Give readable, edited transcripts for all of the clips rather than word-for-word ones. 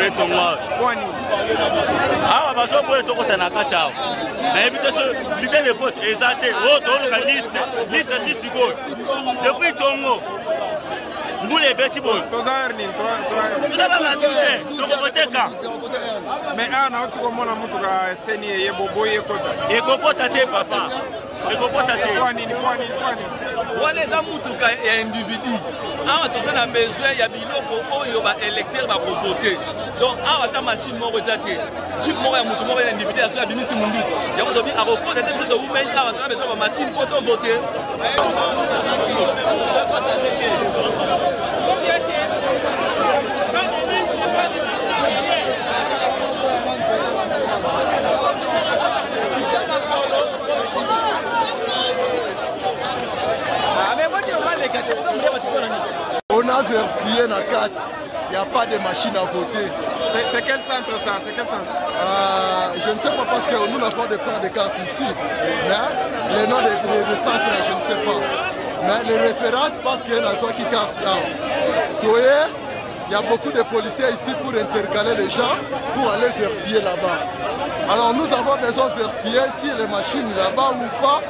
boye tongo. Ah, bah ça boye tongo tanaka chao. Mais évite ce putain de faute exact. Oh, tongo la liste 6 secondes. Depuis tongo. Mboule beti boy. Tozarni, mais ana utuko mona mtu ka seni yebobo yekota. Ekokota te papa. Ekokota te. Kwani. Wale za mtu ka individu. Awa tozana besoin ya biloko oyo ba électeur ba voter. Donc awa ta machine moko zate. Chip moko ya mtu moko ya individu ya so bimisi mundu. Ya ko dobi akokota te biso women awa tozana besoin ba machine pour to voter. On a vérifié la carte, il n'y a pas de machine à voter. C'est quel centre ça? C'est quel centre? Je ne sais pas parce que nous n'avons pas de plan de carte ici. Mais les noms des centres, je ne sais pas. Mais les références, parce qu'il y a une qui carte là. Vous voyez, il y a beaucoup de policiers ici pour intercaler les gens, pour aller vérifier là-bas. Alors nous avons besoin de vérifier si les machines là-bas ou pas,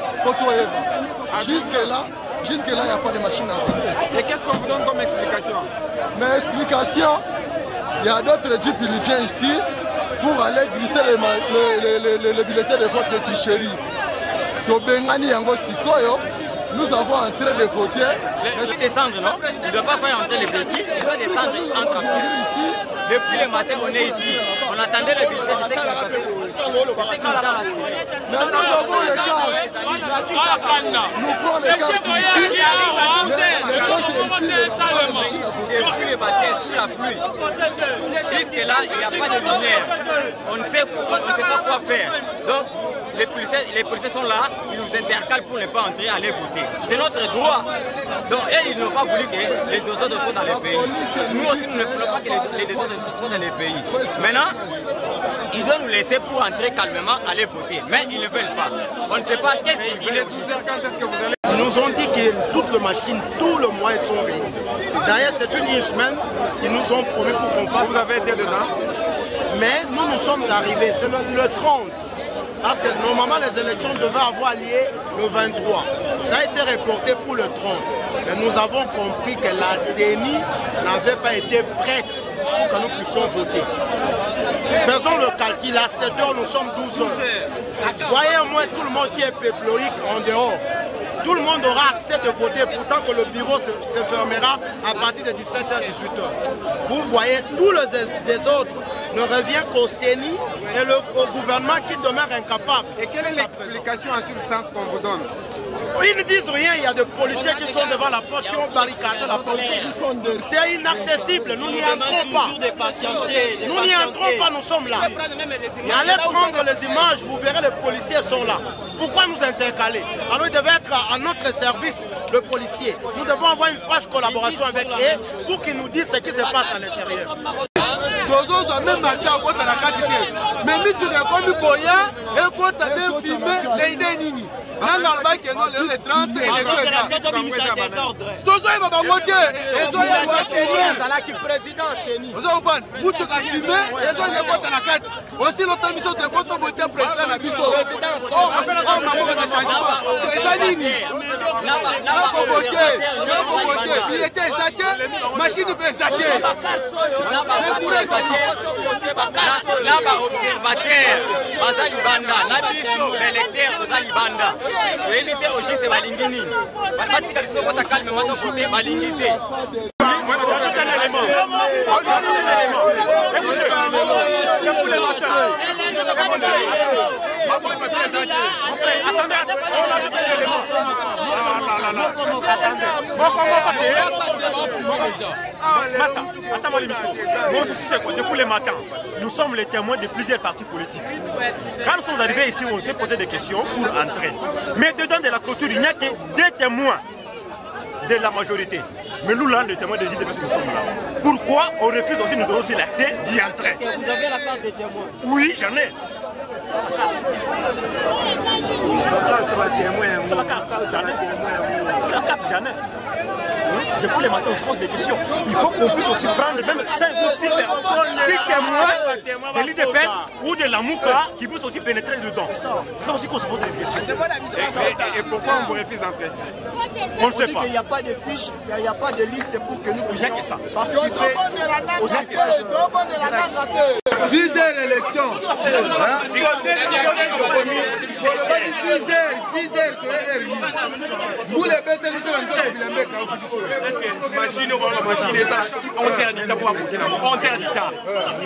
jusque-là, il n'y a pas de machine à voter. Et qu'est-ce qu'on vous donne comme explication? Mais explication, il y a d'autres types qui viennent ici pour aller glisser les bulletins de vote de tricherie. Nous avons en train de voter. Il doit descendre, non? Il ne doit pas faire entrer les petits, il doit descendre entre ici. Depuis le matin, on est ici. On attendait les bulletins de mais nous avons les cartes. Nous prenons les cartes ici. Depuis le matin, sous la pluie. Jusque là, il n'y a pas de lumière. On ne sait pas quoi faire. Donc, les policiers sont là, ils nous intercalent pour ne pas entrer, aller voter. C'est notre droit. Donc, ils n'ont pas voulu que les doseurs soient dans les pays. Nous aussi, nous ne voulons pas que les doseurs soient dans les pays. Maintenant, ils doivent nous laisser pour entrer calmement, aller voter. Mais ils ne veulent pas. On ne sait pas qu'est-ce qu'ils veulent. Ils nous ont dit que toutes les machines, tous les moyens sont réunis. D'ailleurs, c'est une semaine qu'ils nous ont promis pour qu'on fasse. Vous avez été dedans? Mais nous sommes arrivés, c'est le 30. Parce que normalement les élections devaient avoir lieu le 23. Ça a été reporté pour le 30. Et nous avons compris que la CENI n'avait pas été prête pour que nous puissions voter. Faisons le calcul, à 7 heures nous sommes 12 heures. Voyez au moins tout le monde qui est peuplorique en dehors. Tout le monde aura accès de voter, pourtant que le bureau se fermera à partir de 17h, 18h. Vous voyez, tous les autres ne reviennent qu'au CENI et au gouvernement qui demeure incapable. Et quelle est l'explication en substance qu'on vous donne? Ils ne disent rien, il y a des policiers qui sont devant la porte, qui ont barricadé la porte. C'est inaccessible, nous n'y entrons pas. Nous n'y entrons pas, nous sommes là. Allez prendre les images, vous verrez les policiers sont là. Pourquoi nous intercaler? Alors ils devaient être à notre service, le policier. Nous devons avoir une franche collaboration avec eux pour qu'ils nous disent ce qui se passe à l'intérieur. Là-bas, observateur, Baza Libanda, Nabiso, l'électeur, Baza Libanda. L'électeur aussi, c'est Balingini. Batika, il faut pas calmer, maintenant, pour les Balingini. Mon souci, c'est quoi? Depuis le matin, nous sommes les témoins de plusieurs partis politiques. Quand nous sommes arrivés ici, on s'est posé des questions pour entrer. Mais dedans de la clôture, il n'y a que des témoins de la majorité. Mais nous, là, les témoins des idées, parce que nous sommes là. Pourquoi on refuse aussi, nous donnons aussi l'accès d'y entrer? Vous avez la carte des témoins? Oui, j'en ai. C'est la carte, j'en ai. C'est la carte, j'en ai. depuis les matins, on se pose des questions. Il faut qu'on puisse aussi prendre même 5 ou 6 témoins de l'IDPS ou de la Mouka qui puissent aussi pénétrer dedans. C'est ça aussi qu'on se pose des questions. Et pourquoi on vous refuse d'entrer? On ne sait pas. Il n'y a pas de fiche, il n'y a pas de liste pour que nous puissions que ça. participer aux affaires. 10 heures l'élection. 6 heures, vous les bêtes, machine, ça, 11 heures d'État pour voter. 11 heures d'État.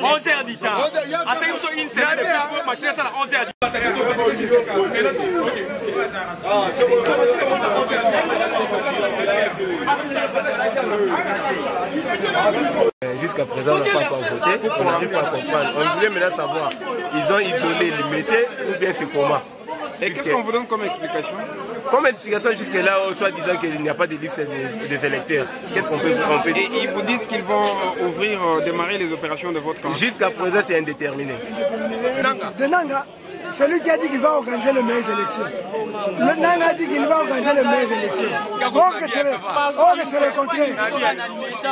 11 heures d'État. À ce que une semaine de plus pour machine, ça, 11 heures d'État. Jusqu'à présent, on n'a pas encore voté. On n'arrive pas à comprendre. On voulait maintenant savoir, ils ont isolé les métiers ou bien c'est comment? Et qu'est-ce qu'on vous donne comme explication? Comme explication jusque-là, soit disant qu'il n'y a pas de liste des électeurs. Qu'est-ce qu'on peut dire? Et ils vous disent qu'ils vont démarrer les opérations de votre camp. Jusqu'à présent, c'est indéterminé. De Nanga, celui qui a dit qu'il va organiser les meilleures élections. Nanga a dit qu'il va organiser les meilleures élections. Or que c'est le contraire.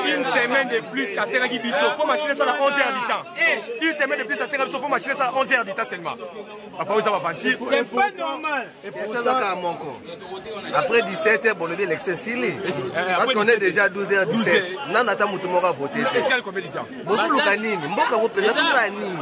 Une semaine de plus à Seragi Bisso pour machiner ça à 11 heures du temps. Une semaine de plus à Seragi Bisso pour machiner ça à 11 heures du temps seulement. Après, vous avez mentir. C'est pas normal. Après 17 heures, bon, l'élection, s'il est. Parce qu'on est déjà à 12h17. Non, attends, Moutoumora a voté. Est-ce qu'il y a combien de temps? Bonjour, Lukanini. Mboka, vous prenez tout ça à Nini.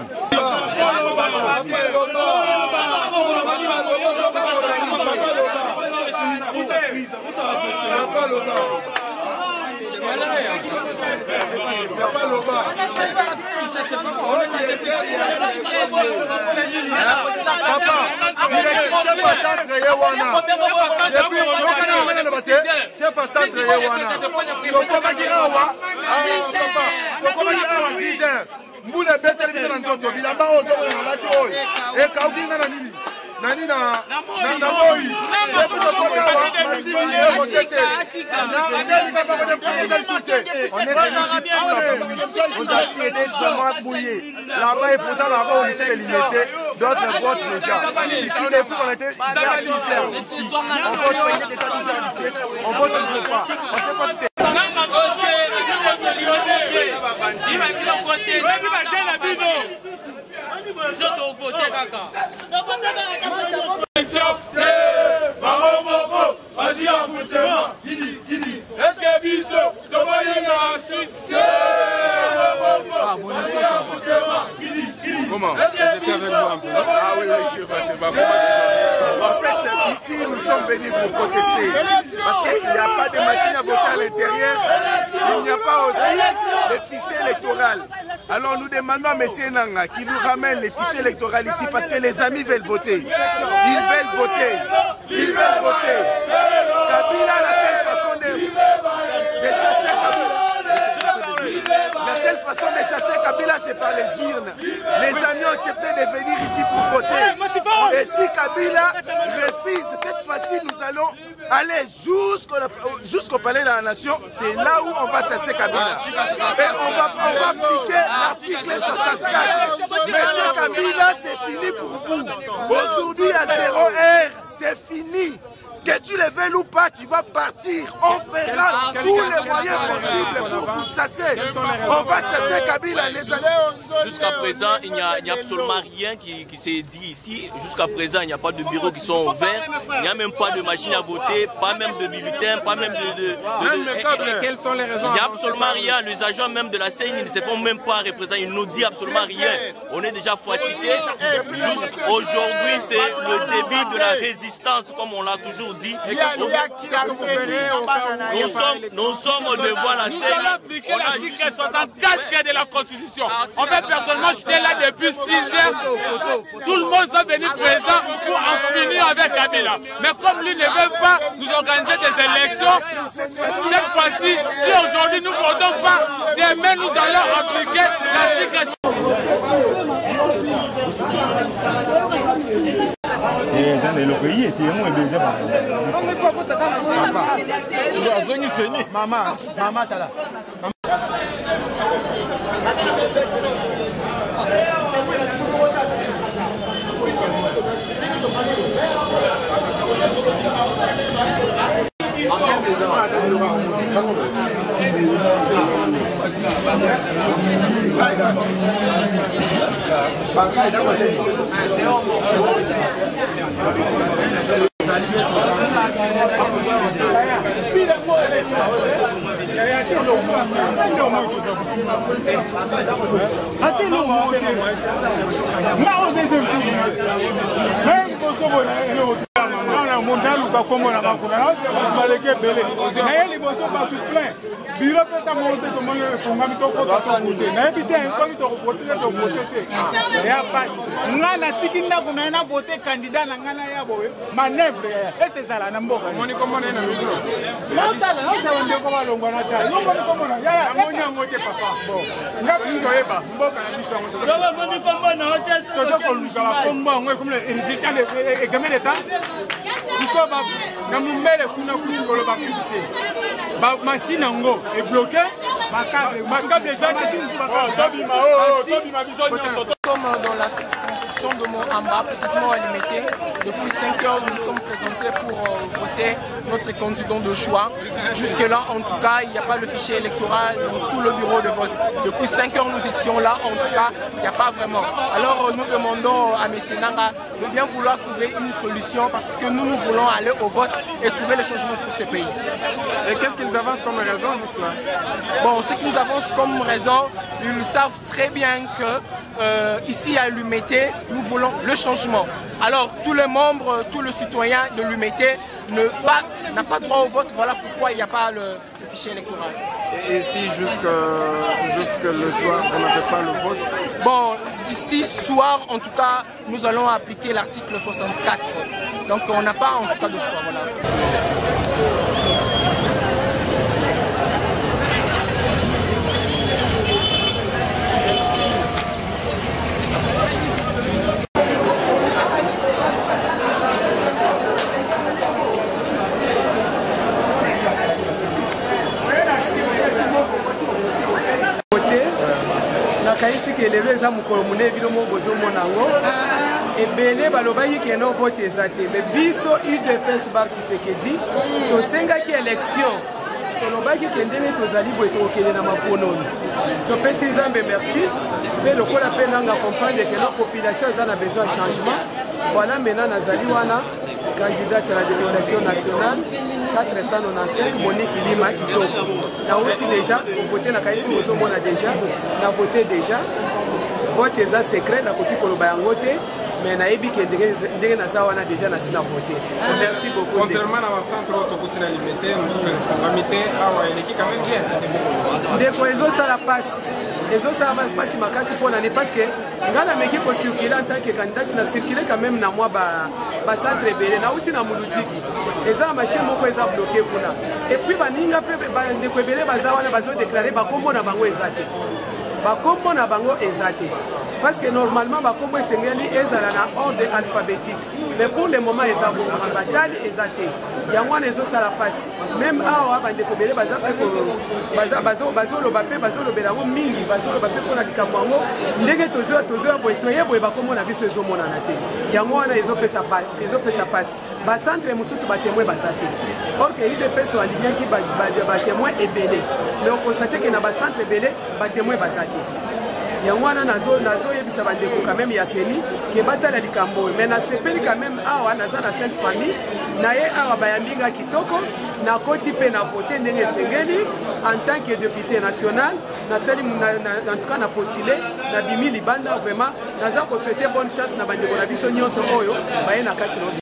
nani na moi là-bas et pourtant là-bas on essaie de limiter d'autres postes déjà. Ici depuis on était ici, on vote pas des états ici, on vote toujours pas. On sait pas si c'est comment? Ah oui, je sais pas. En fait, ici, nous sommes venus pour protester. Parce qu'il n'y a pas de machine à voter à l'intérieur. Il n'y a pas aussi de fichier électoral. Alors nous demandons à M. Nanga qu'il nous ramène les fichiers électoraux ici parce que les amis veulent voter. Ils veulent voter. Ils veulent voter. Kabila, la seule façon de chasser Kabila. La seule façon de chasser Kabila, c'est par les urnes. Les amis ont accepté de venir ici pour voter. Et si Kabila refuse, cette fois-ci, nous allons aller jusqu'au palais de la nation. C'est là où on va chasser Kabila. Et on va appliquer l'article 64. Monsieur Kabila, c'est fini pour vous. Aujourd'hui, à 0h, c'est fini. Que tu le veuilles ou pas, tu vas partir. On fera tous les moyens possibles pour vous chasser. On va chasser Kabila. Jusqu'à présent, il n'y a absolument rien qui s'est dit ici. Jusqu'à présent, il n'y a pas de bureaux qui sont ouverts. Il n'y a même pas de machine à voter, pas même de bulletins, pas même de quelles sont les raisons? Il n'y a absolument rien. Les agents même de la CENI ne se font même pas représenter. Ils ne nous disent absolument rien. On est déjà fatigués. Aujourd'hui, c'est le début de la résistance, comme on l'a toujours dit. Nous sommes devant la scène. On a appliqué l'article 64 de la Constitution. En fait, personnellement, j'étais là depuis 6 heures. Tout le monde est venu présent pour en finir avec Kabila. Mais comme lui ne veut pas nous organiser des élections, cette fois-ci, si aujourd'hui nous ne votons pas, demain nous allons appliquer l'article 64. Maman, tala. machine en est bloquée. Comme dans la circonscription de Moamba, précisément à Limité, depuis 5 heures, nous sommes présentés pour voter notre candidat de choix. Jusque-là, en tout cas, il n'y a pas le fichier électoral dans tout le bureau de vote. Depuis 5 heures, nous étions là, en tout cas, il n'y a pas vraiment. Alors, nous demandons à M. Nanga de bien vouloir trouver une solution parce que nous voulons aller au vote et trouver le changement pour ce pays. Et qu'est-ce qu'ils avancent comme raison jusque-là? Bon, ce qu'ils avancent comme raison, ils savent très bien que ici à l'UMT, nous voulons le changement. Alors, tous les membres, tous les citoyens de l'UMT n'a pas droit au vote. Voilà pourquoi il n'y a pas le fichier électoral. Et si jusque le soir, on n'a pas le vote? Bon, d'ici soir, en tout cas, nous allons appliquer l'article 64. Donc, on n'a pas en tout cas de choix. Voilà. Kaisi ke lelo eza mukolo mune bino mo bozo monango ebele balobaki ke no vote ezate mais biso UDPS bar Tshisekedi tosengaki élection tolobaki ke ndenge tozali boye tokende na mapononi topesi Nzambe merci mais lokola pe nanga comprendre que la population a besoin de changement. Voilà maintenant nazali wana candidate à la députation nationale 495 Monique Lima Kitoko. Na outi déjà voté na kaisi bozo mona déjà na voté déjà vote eza secret na koki koloba yango te mais na yebi ke ndenge na za wana déjà na sina voté. Merci beaucoup. Contrairement à centre autokuti na limité nous sommes fongamité awa eleki quand même bien. Ndeko ezo sala passe ezo sala passe makasi pona ne parce que ngana meki ko circuler en tant que candidate na circuler quand même na moi ba centre belé na outi na mulutiki eza machine moko eza bloqué kuna et puis baninga pe ba ndeko belé baza wana bazo déclarer ba kombo na bango ezate ba kombo na bango ezate parce que normalement ba kombo esengeli ezala na ordre alphabétique mais pour le moment ezabo batali ezate yango wana ezo sala passe même awa ba ndeko belé baza pe ko bazo lo ba pe bazo lo belango mingi bazo lo ba pe pona likambo yango ndenge tozo boye toyeboye ba kombo na biso ezo mona na te yango wana ezo pesa passe ba centre mususu ba témoin bazate or que UDPS to aligné ki ba témoin ebele mais on constate que na ba centre belé ba témoin bazate yango wana nazo yebisa bandeko quand même ya seni ke batala likambo mais na sepeli quand même awa naza na Sainte Famille na ye awa bayambinga kitoko na koti pe na voter ndenge sengeli en tant que député national na sali en tout cas na postuler na bimi libanda vraiment naza ko souhaiter bonne chance na bandeko na biso nyonso oyo baye na kati no.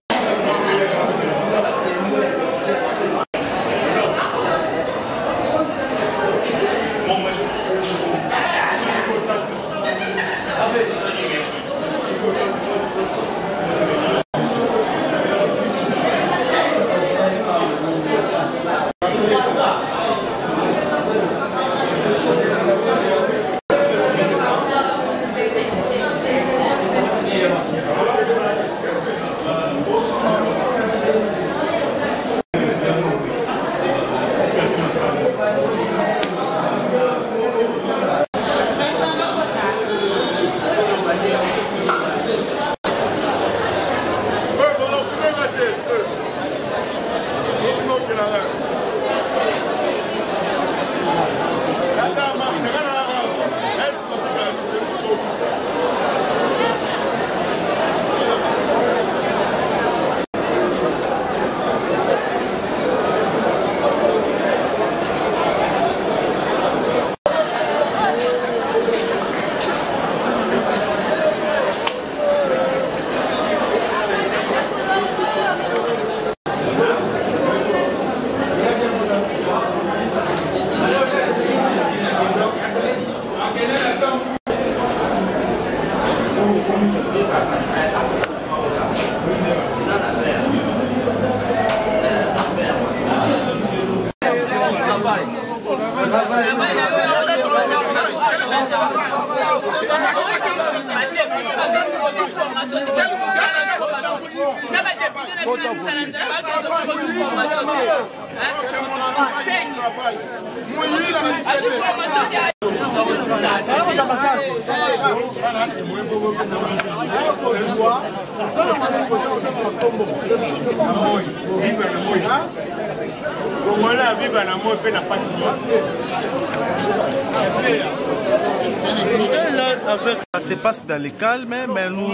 Ça se passe dans le calme, mais nous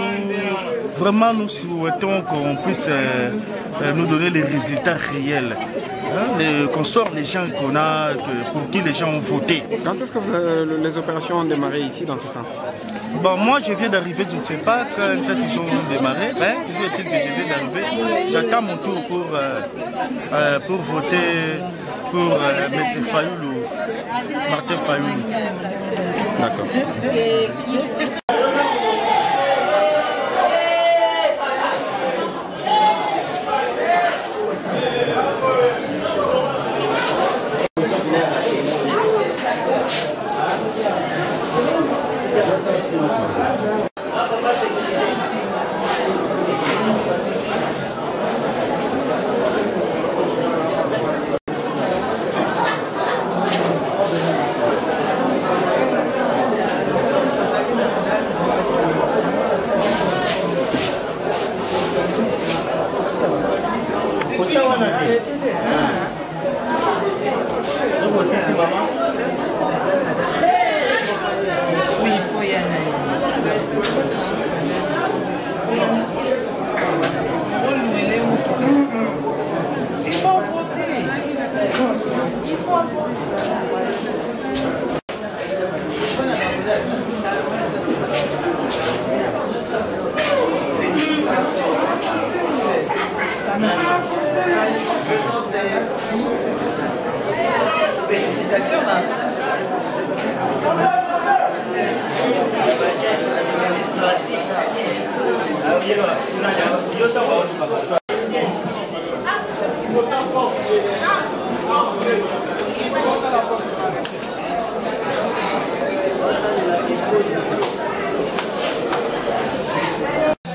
vraiment nous souhaitons qu'on puisse nous donner les résultats réels. Qu'on sorte les gens qu'on a, pour qui les gens ont voté. Quand est-ce que les opérations ont démarré ici dans ce centre? Bon, moi je viens d'arriver, je ne sais pas quand est-ce qu'ils ont démarré, mais toujours est-il que je viens d'arriver. J'attends mon tour pour voter pour M. Fayoulou, Martin Fayoulou. D'accord.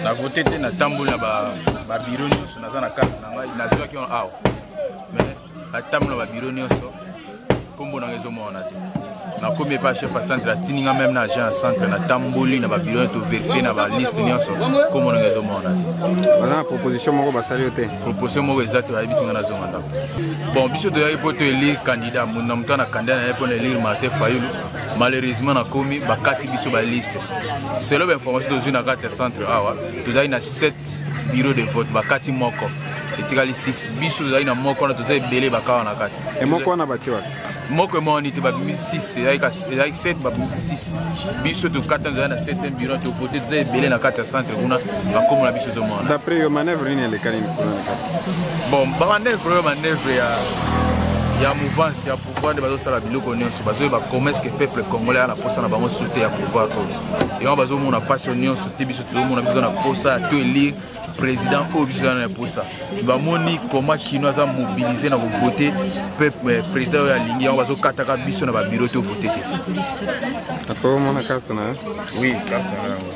La voté na tambour na ba bureau nyonso naza na carte na ngai nazwaki on awa mais la tambour na ba bureau nyonso kombo na ngezo mona te na komi pa chef à centre tininga même na agent centre na tamboli na ba bureau to vérifier na ba liste nyonso kombo na ngezo mona te bana proposition moko basali te proposition moko exacte ba bisinga na zonga ndako bon biso to ya poto élire candidat mona mutana candidat na epona élire Martin Fayoulou malheureusement na komi bakati biso ba liste selon l'information de na kati ya centre awa tozali na 7 bureaux de vote bakati moko etikali 6 biso tozali na moko na tozali ebele bakawa na kati e moko wana bati wapi moko emoni te babimi 6 ezali 7 babimi 6 biso tokata tozali na 7e bureau tovote tozali ebele na kati ya centre kuna bakomo na biso ezomona d'après yo manœuvre nini elekali kuna na kati bon bamanœuvre ya mouvance ya pouvoir de bazosala biloko nyonso bazoyeba comment est-ce que peuple congolais a na posa na bango sauté ya pouvoir oyo yango bazomona pasi nyonso te biso tozomona biso na posa to élire président oyo biso na posa bamoni comment kino aza mobilisé na kovote peuple président oyo alingi yango bazokataka biso na babiro te ovote te akomona carte na oui carte na yango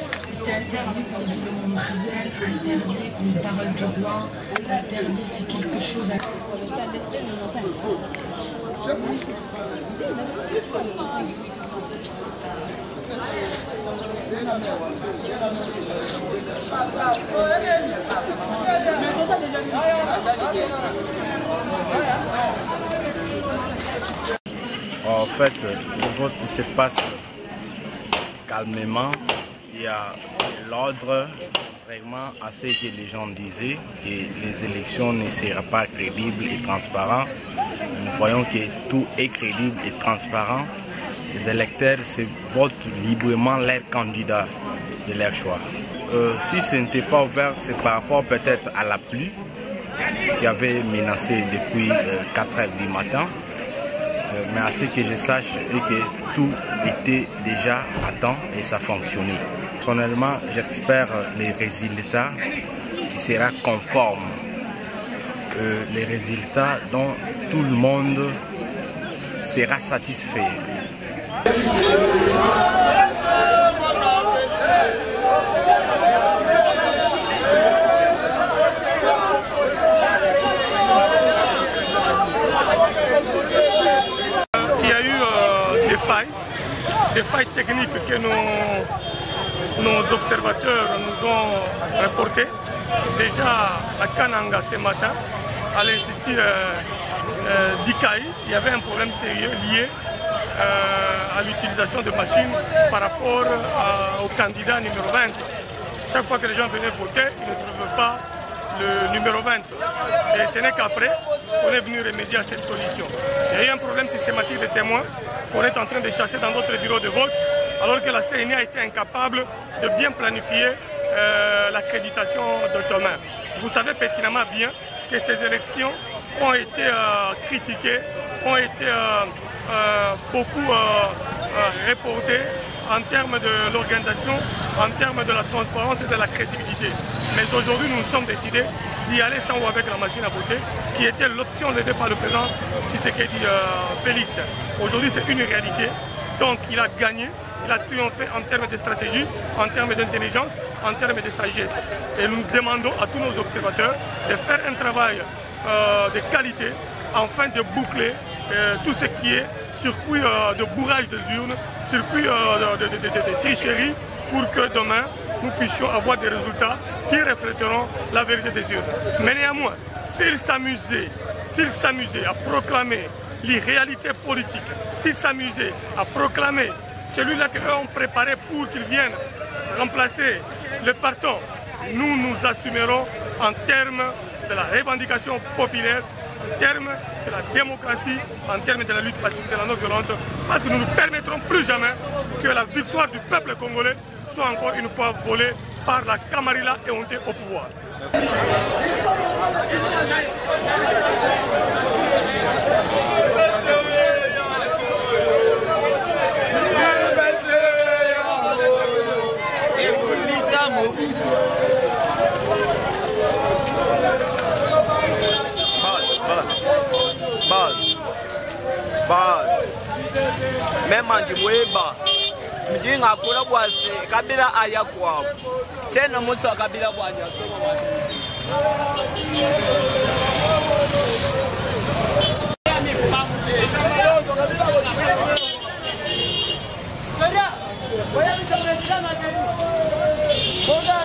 En fait, le vote se passe calmement. Il y a l'ordre, vraiment à ce que les gens disaient, que les élections ne seront pas crédibles et transparentes. Nous voyons que tout est crédible et transparent. Les électeurs se votent librement leurs candidats de leur choix. Si ce n'était pas ouvert, c'est par rapport peut-être à la pluie qui avait menacé depuis 4 h du matin. Mais à ce que je sache, et que tout était déjà à temps et ça fonctionnait. Personnellement, j'espère les résultats qui seront conformes. Les résultats dont tout le monde sera satisfait. Il y a eu des failles techniques que nos observateurs nous ont rapportées. Déjà à Kananga ce matin, à l'Institut d'Ikaï, il y avait un problème sérieux lié à l'utilisation de machines par rapport au candidat numéro 20. Chaque fois que les gens venaient voter, ils ne trouvaient pas le numéro 20. Et ce n'est qu'après qu'on est venu remédier à cette solution. Il y a eu un problème systématique de témoins qu'on est en train de chasser dans d'autres bureaux de vote, alors que la CENI a été incapable de bien planifier l'accréditation de Thomas. Vous savez pertinemment bien que ces élections ont été critiquées, ont été beaucoup reportées en termes de l'organisation, en termes de la transparence et de la crédibilité. Mais aujourd'hui, nous nous sommes décidés d'y aller sans ou avec la machine à voter, qui était l'option levée par le président Tshisekedi Félix. Aujourd'hui, c'est une réalité. Donc, il a gagné. Il a triomphé en termes de stratégie, en termes d'intelligence, en termes de sagesse. Et nous demandons à tous nos observateurs de faire un travail de qualité afin de boucler tout ce qui est circuit de bourrage des urnes, circuit de tricherie, pour que demain nous puissions avoir des résultats qui reflèteront la vérité des urnes. Mais néanmoins, s'ils s'amusaient à proclamer l'irréalité politique, s'ils s'amusaient à proclamer celui-là qu'ils ont préparé pour qu'il vienne remplacer le partant, nous nous assumerons en termes de la revendication populaire, en termes de la démocratie, en termes de la lutte pacifique de la non-violente, parce que nous ne permettrons plus jamais que la victoire du peuple congolais soit encore une fois volée par la camarilla éhontée au pouvoir. Même en Djibouéba, Mjinga Kola Boise, Kabila Ayakwa, Tena Musa Kabila Boise. Boga